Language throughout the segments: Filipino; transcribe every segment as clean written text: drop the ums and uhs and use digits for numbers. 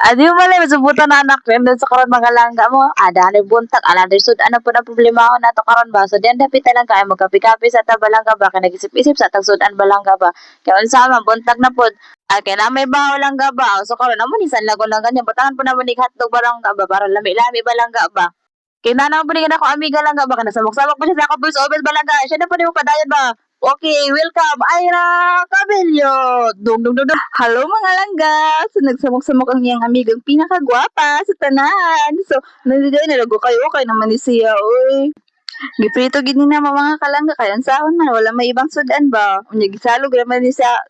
Adi mo malay masubutan na anak yan dun sa karon mga langga mo. Ada ni buntag, ala di sud ano po na problema ko nato karon ba. So diyan dapit lang kay mo kapi-kapi sa ta balangga ba kay nag-isip-isip sa tag sudan balangga ba. Kay unsa man buntag na pod. Kay na may bawo langga ba. So karon amo ni sanlagon lang ganyan. Batangan po naman ni hotdog balangga ba para lami-lami balangga ba. Kinahanglan po ni ako amiga langga ba kana samok-samok pa siya sa ako voice over balangga. Siya na po ni mo padayon ba. Okay, welcome, Ira Cabello! Dum dum dum dum. Hello mga langga! So, nagsamok-samok ang iyang amigang pinakagwapa sa tanan. So, nandiyan na lago kayo, okay naman ni siya, oy. Giprito gini na mga kalangga, kaya ang sahon man, wala may ibang sudan ba? Unya, gisalog naman ni sa,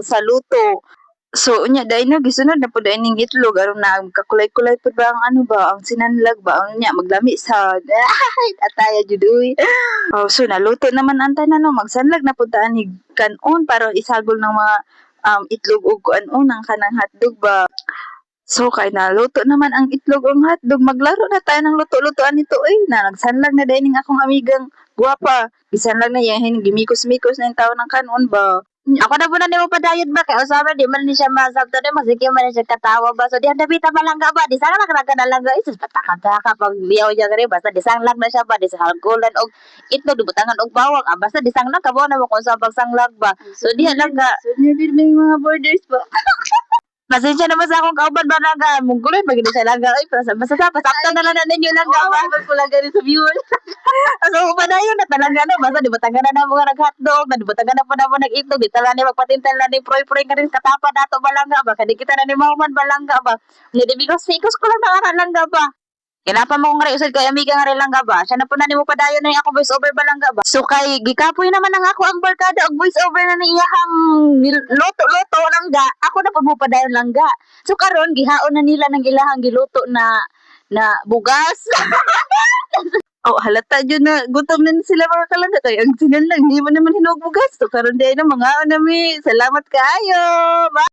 sa luto. So, unya, dahil no, gisunod na po dahil ning itlog, aron na, kakulay-kulay po ba ang ang sinanlag ba? Unya, maglami sa, ataya judoy. Oh, so naluto naman ang tanan no, magsanlag na puntaan ni kanon para isagol ng mga itlog ug kuanon ang kanang hotdog ba. So kay naluto naman ang itlog ug hotdog, maglaro na tayo ng luto-lutoan nito na nagsanlag na dining akong amigang guwapa. Gisanlag na yan, gimikos-mikos na yung tao ng kanon ba. Ako na po na nimo padayod ba kay usama di man ni siya masabto di masigyo man ni siya katawa ba so di dapita malangga ba di sana lang langga isus pataka-taka pag liyaw niya gani basta di sanglag na siya ba di sa halgolan og itlog dubutangan og bawang basta di sanglag kabo na mo kung sa pagsanglag ba so diha langga so niya din may mga borders ba. Pasensya naman sa akong kauban ba langga mong guloy pag di siya langga ay basta pasakto na lang ninyo langga ba ko lang gani sa viewers. So, padayon na talaga na. Basta di ba taga na mga nag-hotdog, di ba taga na po na mo nag-itlog, di tala ni magpatintal na ni proy-proy ka rin katapa dato balangga ba? Kadi kita na ni Mauman balangga ba? Hindi bigos-bigos ko lang na langga ba? Kinapa mo kong usad kay amiga nga rin langga ba? Siya na po na ni mo padayon na yung ako voice over balangga ba? So kay gikapoy naman ang ako ang barkada og voice over na ni iyahang luto-luto langga. Ako na po mo padayon langga. So karon gihaon na nila ng ilahang giluto na bugas. Oh, halata dyan na gutom na sila mga kalangga kaya ang sinan lang, hindi mo naman hinugbugas. So, karon din na mga anami. Salamat kaayo. Bye!